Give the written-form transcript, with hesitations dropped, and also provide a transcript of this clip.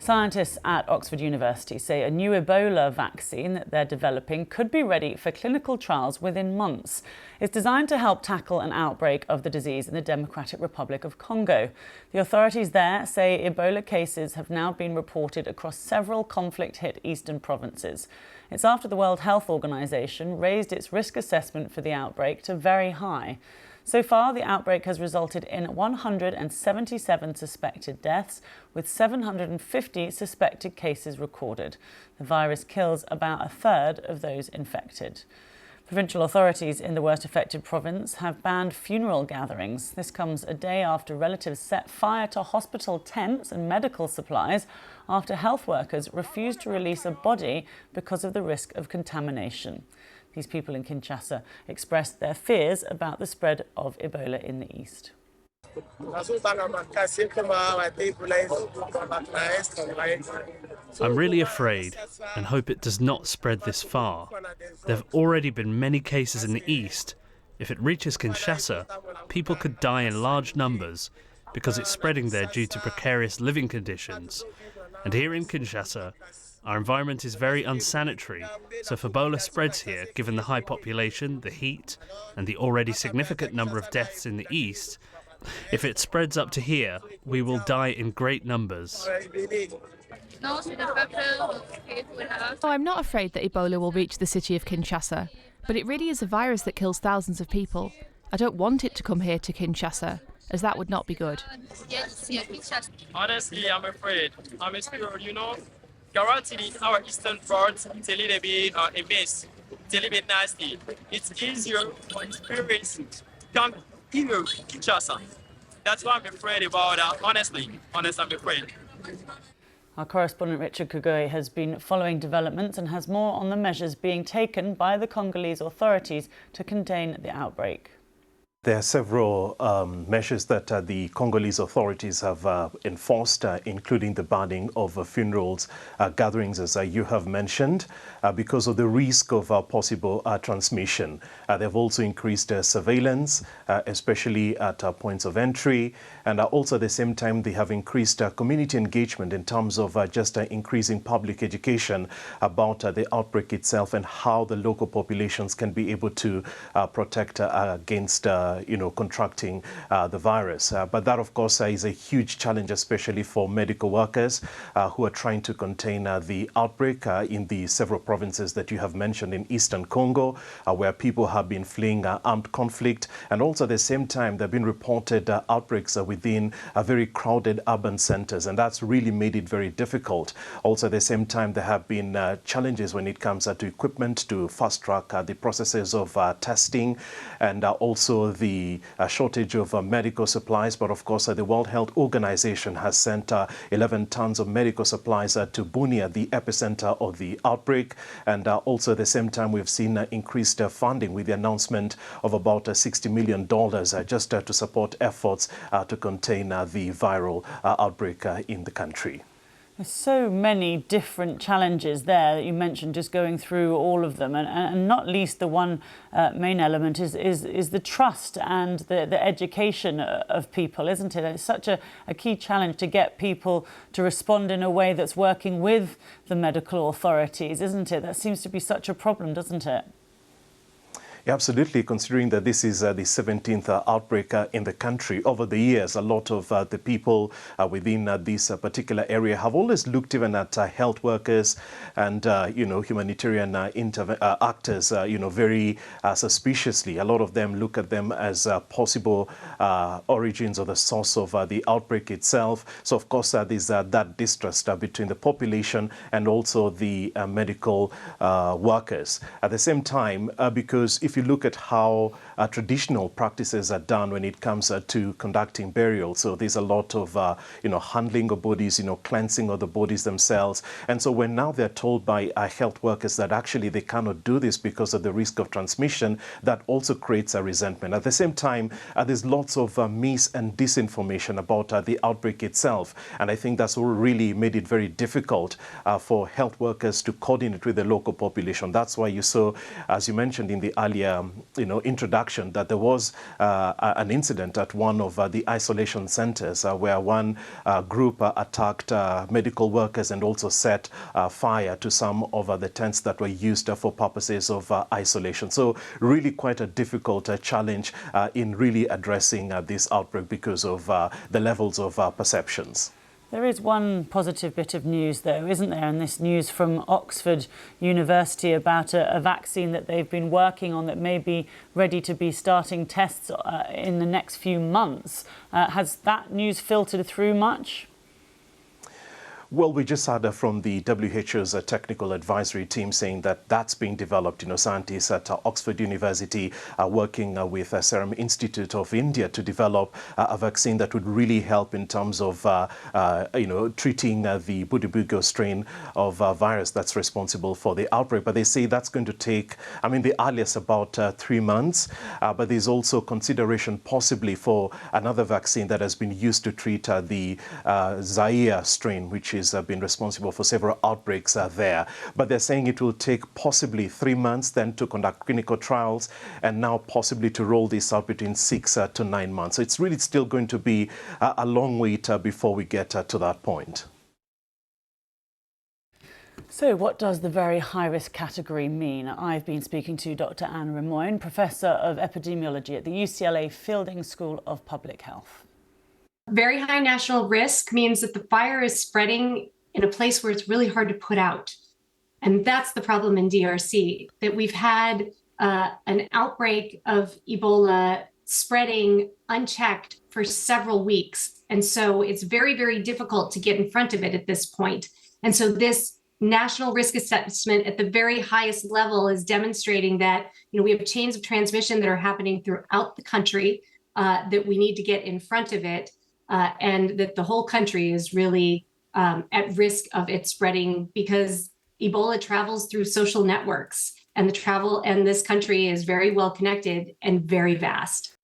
Scientists at Oxford University say a new Ebola vaccine that they're developing could be ready for clinical trials within months. It's designed to help tackle an outbreak of the disease in the Democratic Republic of Congo. The authorities there say Ebola cases have now been reported across several conflict-hit eastern provinces. It's after the World Health Organization raised its risk assessment for the outbreak to very high. So far, the outbreak has resulted in 177 suspected deaths, with 750 suspected cases recorded. The virus kills about a third of those infected. Provincial authorities in the worst affected province have banned funeral gatherings. This comes a day after relatives set fire to hospital tents and medical supplies after health workers refused to release a body because of the risk of contamination. These people in Kinshasa expressed their fears about the spread of Ebola in the east. I'm really afraid and hope it does not spread this far. There have already been many cases in the east. If it reaches Kinshasa, people could die in large numbers because it's spreading there due to precarious living conditions. And here in Kinshasa, our environment is very unsanitary, so if Ebola spreads here, given the high population, the heat, and the already significant number of deaths in the east, if it spreads up to here, we will die in great numbers. I'm not afraid that Ebola will reach the city of Kinshasa, but it really is a virus that kills thousands of people. I don't want it to come here to Kinshasa, as that would not be good. Honestly, I'm afraid. I'm scared, Currently, our eastern part is a little bit a mess. It's a little bit nasty. It's easier for experience to come here in Kinshasa. That's what I'm afraid about. Honestly, I'm afraid. Our correspondent Richard Kugoi has been following developments and has more on the measures being taken by the Congolese authorities to contain the outbreak. There are several measures that the Congolese authorities have enforced, including the banning of funerals gatherings, as you have mentioned, because of the risk of possible transmission. They've also increased surveillance, especially at points of entry, and also at the same time they have increased community engagement in terms of just increasing public education about the outbreak itself and how the local populations can be able to protect against contracting the virus. But that, of course, is a huge challenge, especially for medical workers who are trying to contain the outbreak in the several provinces that you have mentioned in eastern Congo, where people have been fleeing armed conflict. And also at the same time, there have been reported outbreaks within very crowded urban centers, and that's really made it very difficult. Also at the same time, there have been challenges when it comes to equipment to fast-track the processes of testing, and also the shortage of medical supplies. But of course, the World Health Organization has sent 11 tons of medical supplies to Bunia, the epicenter of the outbreak. And also at the same time, we've seen increased funding with the announcement of about $60 million just to support efforts to contain the viral outbreak in the country. There's so many different challenges there that you mentioned, just going through all of them, and not least the one main element is the trust and the education of people, isn't it? It's such a key challenge to get people to respond in a way that's working with the medical authorities, isn't it? That seems to be such a problem, doesn't it? Yeah, absolutely, considering that this is the 17th outbreak in the country. Over the years, a lot of the people within this particular area have always looked even at health workers and, humanitarian actors, very suspiciously. A lot of them look at them as possible origins or the source of the outbreak itself. So, of course, there's that distrust between the population and also the medical workers. At the same time, because if you look at how traditional practices are done when it comes to conducting burials, so there's a lot of handling of bodies, cleansing of the bodies themselves. And so when now they're told by health workers that actually they cannot do this because of the risk of transmission, that also creates a resentment. At the same time, there's lots of mis and disinformation about the outbreak itself, and I think that's what really made it very difficult for health workers to coordinate with the local population. That's why you saw, as you mentioned in the earlier my introduction that there was an incident at one of the isolation centers where one group attacked medical workers and also set fire to some of the tents that were used for purposes of isolation. So really quite a difficult challenge in really addressing this outbreak because of the levels of perceptions. There is one positive bit of news, though, isn't there? And this news from Oxford University about a vaccine that they've been working on that may be ready to be starting tests in the next few months. Has that news filtered through much? Well, we just heard from the WHO's technical advisory team saying that that's being developed. Scientists at Oxford University are working with Serum Institute of India to develop a vaccine that would really help in terms of, treating the Bundibugyo strain of virus that's responsible for the outbreak. But they say that's going to take, the earliest about 3 months. But there's also consideration possibly for another vaccine that has been used to treat the Zaire strain, which is been responsible for several outbreaks there. But they're saying it will take possibly 3 months then to conduct clinical trials and now possibly to roll this out between 6 to 9 months. So it's really still going to be a long wait before we get to that point. So what does the very high-risk category mean? I've been speaking to Dr Anne Remoyne, Professor of Epidemiology at the UCLA Fielding School of Public Health. Very high national risk means that the fire is spreading in a place where it's really hard to put out. And that's the problem in DRC, that we've had an outbreak of Ebola spreading unchecked for several weeks. And so it's very, very difficult to get in front of it at this point. And so this national risk assessment at the very highest level is demonstrating that, we have chains of transmission that are happening throughout the country, that we need to get in front of it. And that the whole country is really at risk of it spreading because Ebola travels through social networks and this country is very well connected and very vast.